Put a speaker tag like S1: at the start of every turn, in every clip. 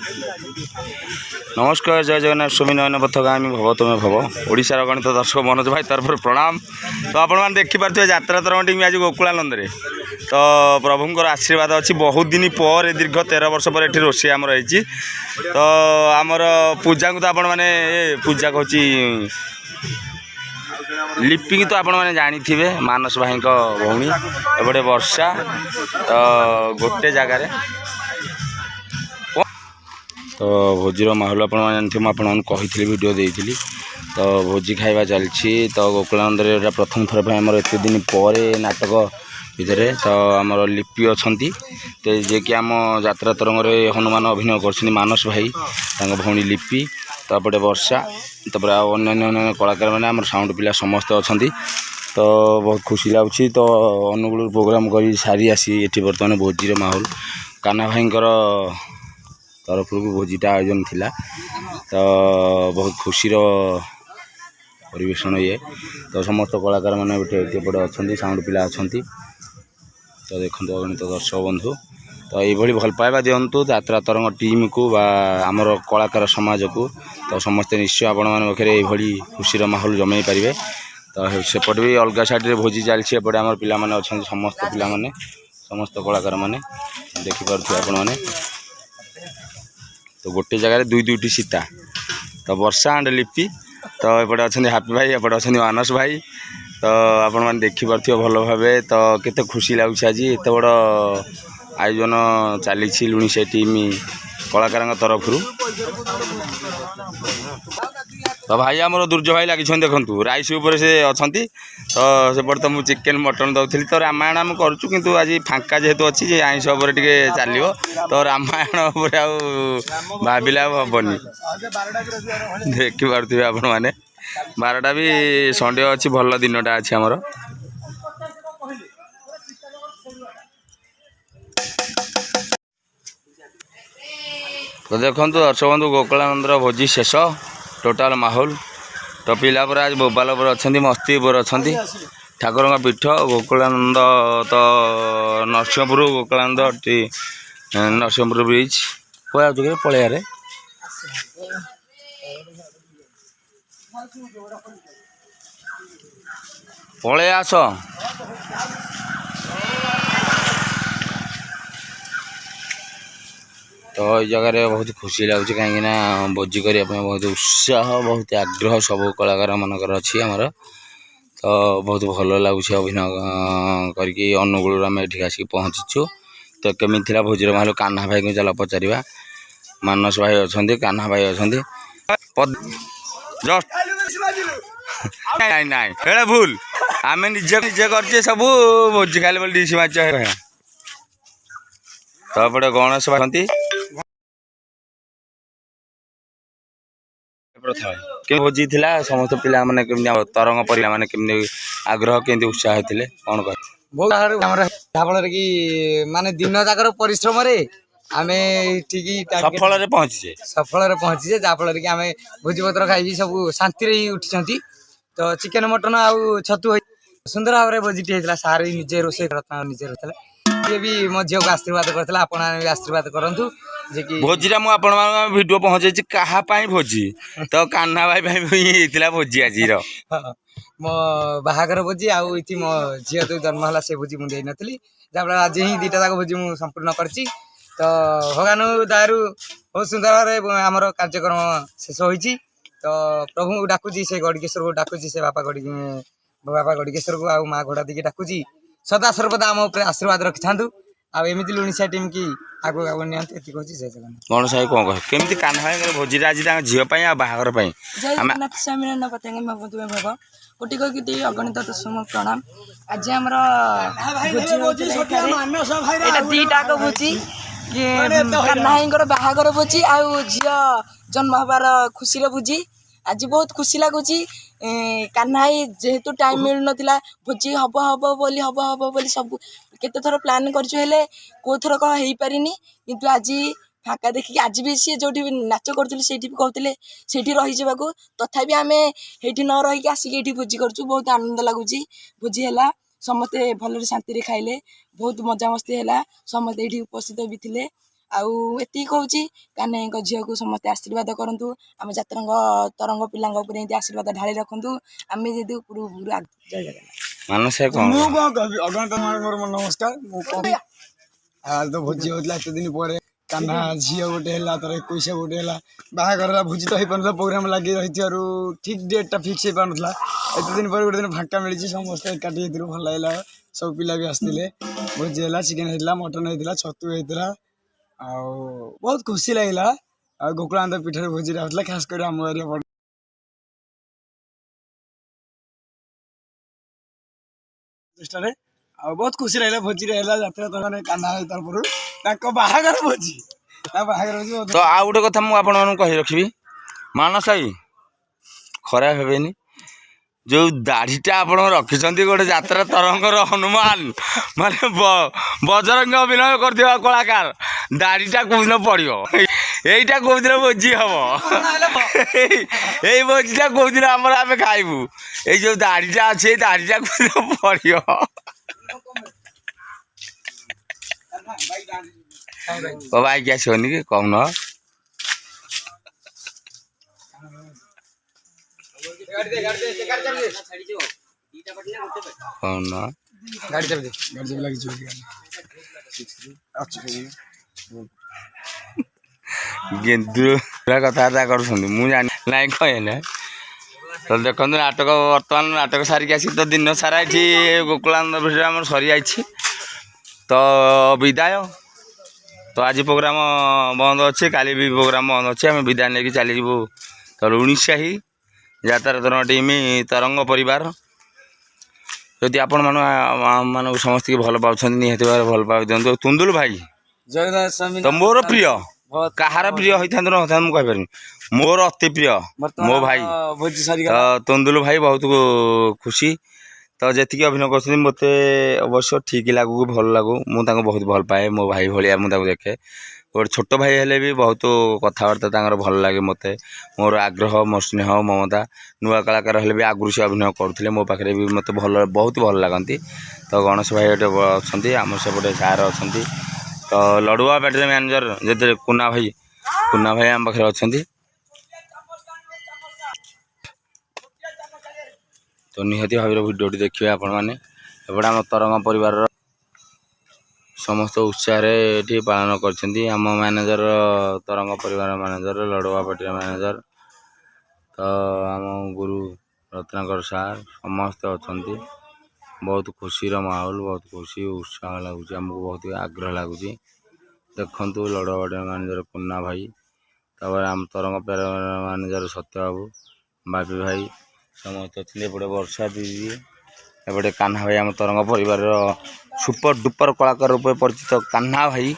S1: नमस्कार जय जगन्नाथ स्वामी नयन पथगामी भव तुमे भव ओडिशार गणित दर्शक मनोज भाई तरफ प्रणाम। तो आपण मैंने देखिपे यात्रा तरंग टीम आज गोकुलानंद तो प्रभुंर आशीर्वाद अच्छी बहुत दिन पर दीर्घ 13 वर्ष पर ये रोषे आमर होती। तो आमर पूजा को तो आपण मैंने पूजा कहूँ लिपि तो आपण मैंने जानी थे मानस भाई भौणी एपटे वर्षा तो गोटे जगार तो भोजीर माहौल आप कही वीडियो देती तो भोजी खाଇବା चलती। तो गोकुलानंद प्रथम थर पर आमर एत दिन पर नाटक भितर तो आमर लिपि अच्छा तो जे कि आम यात्रा तरंग हनुमान अभिनय कर मानस भाई भौणी लिपि तापटे वर्षा तापर अन्य कलाकार मैंने आम साउंड पिला समस्त अच्छा तो बहुत खुशी लगुच। तो अनुगुल प्रोग्राम कर सारी आसी ये बर्तमान भोजीर माहौल कान्हा भाई तरफ भोजीटा आयोजन थिला तो बहुत खुशी परिवेशन ये तो समस्त कलाकार मैंने एपटे अच्छा साउंड पिला अच्छा तो देखो अगणित दर्शक बंधु तो ये भल पाइबा दिंतु यात्रा तरंग टीम को बा आमर कलाकार समाज को तो समस्ते निश्चय आपण पाखे ये खुशी माहौल जमे पारे। तो सेपट भी अलग साइड भोजी चलती एपटे आम पिला अच्छा समस्त पिला समस्त कलाकार मैंने देखिपे आपण मैंने तो गोटे जगह दुई दुईटी सीता तो वर्षा एंड लिपि तो एपटे अच्छा हापी भाई एपटे अच्छा मानस भाई तो आपण मैंने देखिपे भल भाव तो केते खुशी लगुच आज एत बड़ आयोजन चली लुणी से टीम कलाकार तरफ। तो भाई आमर दुर्जय भाई लगी देखु राइस उपर से अच्छा तो सेपटे तो मुझे चिकेन मटन दौली तो रामायण आम करूँ किंतु आज फांका जेहेतु अच्छी आईष उपर टे चलो तो रामायण उपर भाविले हेनी देखिपे आपण मैंने 12टा भी संडे अच्छी भल दिनटा अच्छी आमर। तो देखो दर्शक बंधु गोकुलानंदर भोजी शेष टोटाल माहौल तो पिला पर आज बोबाल पर अच्छा मस्ती पर अच्छा ठाकुर पीठ गोकुलानंद तो नरसिंहपुर गोकुलानंद नरसिंहपुर ब्रिज पलैया पलैया आस तो ये जगह बहुत खुशी लगुच कहीं भोजी करने बहुत उत्साह बहुत आग्रह सब कलाकार मानकर अच्छी आमर तो बहुत भल लगुच अभिनय करके अनुगुल आम ये आसिक पहुँचीचु। तो केमी थी भोजीर माहौल कान्हा भाई को चल पचार मानस भाई अच्छा कान्हा भाई अच्छा जस्ट भूल आम निजे निजे कर सब भोजी खाली बोल डीसी माच तो एपटे गणेश भाई भोजी थिला समस्त पिला माने तरंग परिला माने केमने आग्रह केमती उत्साह होते कौन कह
S2: बहुत फल कि माने दिन जाकर परिश्रम आम ठीक
S1: सफल पहुँचे
S2: जहाँफल कि आम भोजीपत्र खाई सब शांति उठी तो चिकेन मटन आउ छतु सुंदर भाव में भोजी होता सार निजे रोषे निजे रोता ये भी मो झील को आशीर्वाद करता आपण भी आशीर्वाद करूँ जे कि
S1: भोजी मुझे भिड पहुँचे क्या भोजी तो कान्हा भाई होता भोजी आज
S2: मो बाहागर भोजी आउ मो झील जो जन्म है से भोजी मुझे नी जहाँफल आज ही 2टा जाक भोजी मुझे संपूर्ण करची। तो भगवान दयारू बहुत सुंदर भाव आमर कार्यक्रम शेष होती। तो प्रभु डाकुची से गड़केश्वर को डाकुची से बापा गड़केश्वर को आउ माँ घोड़ा दी डाकुची सदा सर्वदा आम उपर आशीर्वाद रखि था आमती लुणिसा टीम की आगे आगे नि
S1: कौन साहेब कौन कह केमी कान्हा भाई भोजी आज झील बाहर
S3: जगन्नाथ स्वामी भव कोटि कोटि अगणित दशम प्रणाम। आज आम दीटाक भोजी कान्हा बाहागर भोजी आउ झील जन्म हबार खुशी भोजी आज बहुत खुशी लगुच। कान्हा जेहेतु टाइम मिल नाला भोजी हम बोली सब केते थर प्लान करले को थर कह पारिनी किंतु आज फाँका देखिक आज भी सी जो नाच करुले से भी कहते से रही जावाक तथापि आम ये न रही आसिक ये भोजी करूँ बहुत आनंद लगुच। भोजी है समस्ते भल शांति खाइले बहुत मजामस्ती है समस्ते ये उपस्थित भी थे ଆଉ ଏତିକି କହୁଛି କାହ୍ନାଇଙ୍କ ଝିଅକୁ ସମସ୍ତେ ଆଶୀର୍ବାଦ କରନ୍ତୁ। ଆମ ଯାତ୍ରାଙ୍କ ତରଙ୍ଗ ପିଲାଙ୍କ ଉପରେ ଏମିତି ଆଶୀର୍ବାଦ ଢାଳି ରଖନ୍ତୁ। ଆମେ ଯଦି ଉପରୁ ଉପରୁ ଜୟ ଜଗନ୍ନାଥ।
S1: ମାନସ
S4: ମୁଁ କଣ କହିବି ଅଗଣିତ ମୋର ନମସ୍କାର। ମୁଁ କହିବି ତ ଭୋଜି ହଉଥିଲା ଏତେ ଦିନ ପରେ କାହ୍ନା ଝିଅ ଗୋଟେ ହେଲା, ତାର 21 ଗୋଟେ ହେଲା, ବାହାଘର ଭୋଜି ତ ହେଇପାରୁନଥିଲା, ପ୍ରୋଗ୍ରାମ ଲାଗି ରହିଥିବାରୁ ଠିକ୍ ଡେଟ୍ଟା ଫିକ୍ସ ହେଇପାରୁନଥିଲା। ଏତେ ଦିନ ପରେ ଗୋଟେ ଦିନ ଫାଙ୍କା ମିଳିଛି, ସମସ୍ତେ ଏକାଠି ହେଇଥିଲୁ, ଭଲ ଲାଗିଲା। ସବୁ ପିଲା ବି ଆସିଥିଲେ, ଭୋଜି ହେଲା, ଚିକେନ ହେଇଥିଲା, ମଟନ ହେଇଥିଲା, ଛତୁ ହେଇଥିଲା, ଆଉ ବହୁତ ଖୁସି ଲାଗିଲା। ଆଉ ଗୋକୁଳାନନ୍ଦ ପୀଠରେ ଭୋଜିଟା ହଉଥିଲା, ଖାସ କରି ଆମ ଏରିଆ ଚେଷ୍ଟାରେ ଆଉ ବହୁତ ଖୁସି ଲାଗିଲା। ଭୋଜିରେ ହେଲା ଯାତ୍ରା ତ ମାନେ କାହ୍ନା ଭାଇ ତରଫରୁ ତାଙ୍କ ବାହାଘର ଭୋଜି, ତା ବାହାଘର ଭୋଜି
S1: ତ ଆଉ ଗୋଟେ କଥା ମୁଁ ଆପଣମାନଙ୍କୁ କହି ରଖିବି, ମାନସ ଭାଇ ଖରାପ ହେବେନି, ଯୋଉ ଦାଢ଼ିଟା ଆପଣ ରଖିଛନ୍ତି ଗୋଟେ ଯାତ୍ରା ତରଙ୍ଗର ହନୁମାନ ମାନେ ବଜରଙ୍ଗ ଅଭିନୟ କରିଥିବା କଳାକାର, ଦାଢ଼ିଟା କୋଉଦିନ ପଡ଼ିବ, ଏଇଟା କୋଉଦିନ ଭୋଜି ହବ, ଏଇ ଭୋଜିଟା କୋଉଦିନ ଆମର ଆମେ ଖାଇବୁ, ଏଇ ଯୋଉ ଦାଢ଼ିଟା ଅଛି ଏଇ ଦାଢ଼ିଟା କୋଉଦିନ ପଡ଼ିବ। ବାଇକି ଆସିବନି କି କହୁନ? କହୁନ
S2: ଗାଡ଼ି ଚାବି
S4: ଲାଗିଛି
S1: ଗେନ୍ଦୁ କଥାବାର୍ତ୍ତା କରୁଛନ୍ତି, ମୁଁ ଜାଣି ନାଇଁ କହେନା। ତ ଦେଖନ୍ତୁ ନାଟକ ବର୍ତ୍ତମାନ ନାଟକ ସାରିକି ଆସିକି ତ ଦିନ ସାରା ଏଠି ଗୋକୁଳାନନ୍ଦ ଭିତରେ ଆମର ସରିଯାଇଛି ତ ବିଦାୟ। ତ ଆଜି ପ୍ରୋଗ୍ରାମ ବନ୍ଦ ଅଛି, କାଲି ବି ପ୍ରୋଗ୍ରାମ ବନ୍ଦ ଅଛି। ଆମେ ବିଦାୟ ନେଇକି ଚାଲିଯିବୁ ତ ରୁଣିସାହି ଯାତ୍ରା ତରଙ୍ଗ ଟିମ୍ ତରଙ୍ଗ ପରିବାର। ଯଦି ଆପଣମାନଙ୍କୁ ସମସ୍ତଙ୍କୁ ଭଲ ପାଉଛନ୍ତି ନିହାତି ଭାବରେ ଭଲ ପାଇ ଦିଅନ୍ତୁ। ତୁନ୍ଦୁଲ ଭାଇ ତ ମୋର ପ୍ରିୟ, କାହାର ପ୍ରିୟ ହେଇଥାନ୍ତୁ ନଥାନ୍ତୁ ମୁଁ କହିପାରିନି, ମୋର ଅତି ପ୍ରିୟ ମୋ ଭାଇ। ତ ତୁନ୍ଦୁଲ ଭାଇ ବହୁତ ଖୁସି। ତ ଯେତିକି ଅଭିନୟ କରୁଛନ୍ତି ମୋତେ ଅବଶ୍ୟ ଠିକ୍ ଲାଗୁ କି ଭଲ ଲାଗୁ, ମୁଁ ତାଙ୍କୁ ବହୁତ ଭଲ ପାଏ, ମୋ ଭାଇ ଭଳିଆ ମୁଁ ତାଙ୍କୁ ଦେଖେ। ଗୋଟେ ଛୋଟ ଭାଇ ହେଲେ ବି ବହୁତ କଥାବାର୍ତ୍ତା ତାଙ୍କର ଭଲ ଲାଗେ ମୋତେ, ମୋର ଆଗ୍ରହ, ମୋ ସ୍ନେହ, ମମତା। ନୂଆ କଳାକାର ହେଲେ ବି ଆଗରୁ ସେ ଅଭିନୟ କରୁଥିଲେ, ମୋ ପାଖରେ ବି ମୋତେ ବହୁତ ଭଲ ଲାଗନ୍ତି। ତ ଗଣେଶ ଭାଇ ଗୋଟେ ଅଛନ୍ତି, ଆମର ସେପଟେ ସାର୍ ଅଛନ୍ତି, ତ ଲଡ଼ୁଆ ପାର୍ଟିର ମ୍ୟାନେଜର ଯେତେବେଳେ କୁନା ଭାଇ ଆମ ପାଖରେ ଅଛନ୍ତି। ତ ନିହାତି ଭାବରେ ଭିଡ଼ିଓଟି ଦେଖିବେ ଆପଣମାନେ। ଏପଟେ ଆମ ତରଙ୍ଗ ପରିବାରର ସମସ୍ତ ଉତ୍ସାହରେ ଏଠି ପାଳନ କରିଛନ୍ତି। ଆମ ମ୍ୟାନେଜର ତରଙ୍ଗ ପରିବାର ମ୍ୟାନେଜର, ଲଡ଼ୁଆ ପାର୍ଟିର ମ୍ୟାନେଜର, ତ ଆମ ଗୁରୁ ରତ୍ନାକର ସାର୍ ସମସ୍ତେ ଅଛନ୍ତି। ବହୁତ ଖୁସିର ମାହୋଲ, ବହୁତ ଖୁସି ଉତ୍ସାହ ଲାଗୁଛି, ଆମକୁ ବହୁତ ଆଗ୍ରହ ଲାଗୁଛି। ଦେଖନ୍ତୁ ଲଡ଼ୁଆ ପାର୍ଟିର ମ୍ୟାନେଜର କୁନା ଭାଇ, ତାପରେ ଆମ ତରଙ୍ଗ ପରିବାର ମ୍ୟାନେଜର ସତ୍ୟ ବାବୁ, ବାପି ଭାଇ ସମସ୍ତେ ଅଛନ୍ତି। ଏପଟେ ବର୍ଷା ଦିଦି, ଏପଟେ କାହ୍ନା ଭାଇ ଆମ ତରଙ୍ଗ ପରିବାରର ସୁପର ଡୁପର କଳାକାର ରୂପେ ପରିଚିତ କାହ୍ନା ଭାଇ,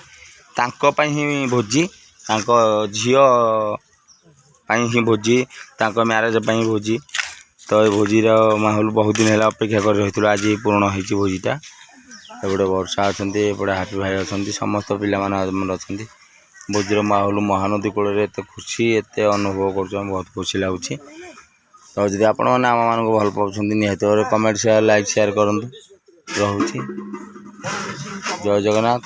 S1: ତାଙ୍କ ପାଇଁ ହିଁ ଭୋଜି, ତାଙ୍କ ଝିଅ ପାଇଁ ହିଁ ଭୋଜି, ତାଙ୍କ ମ୍ୟାରେଜ୍ ପାଇଁ ଭୋଜି। ତ ଏ ଭୋଜିର ମାହୋଲ ବହୁତ ଦିନ ହେଲା ଅପେକ୍ଷା କରି ରହିଥିଲୁ, ଆଜି ପୂରଣ ହେଇଛି ଭୋଜିଟା। ଏପଟେ ବର୍ଷା ଅଛନ୍ତି, ଏପଟେ ହାପି ଭାଇ ଅଛନ୍ତି, ସମସ୍ତ ପିଲାମାନେ ଆମର ଅଛନ୍ତି। ଭୋଜିର ମାହୋଲ ମହାନଦୀ କୂଳରେ ଏତେ ଖୁସି, ଏତେ ଅନୁଭବ କରୁଛୁ, ଆମେ ବହୁତ ଖୁସି ଲାଗୁଛି। ତ ଯଦି ଆପଣମାନେ ଆମମାନଙ୍କୁ ଭଲ ପାଉଛନ୍ତି ନିହାତି ଭାବରେ କମେଣ୍ଟ, ସେୟାର, ଲାଇକ୍, ସେୟାର କରନ୍ତୁ। ରହୁଛି। ଜୟ ଜଗନ୍ନାଥ,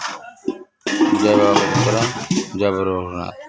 S1: ଜୟ ବାବା, ଜୟ ରଘୁନାଥ।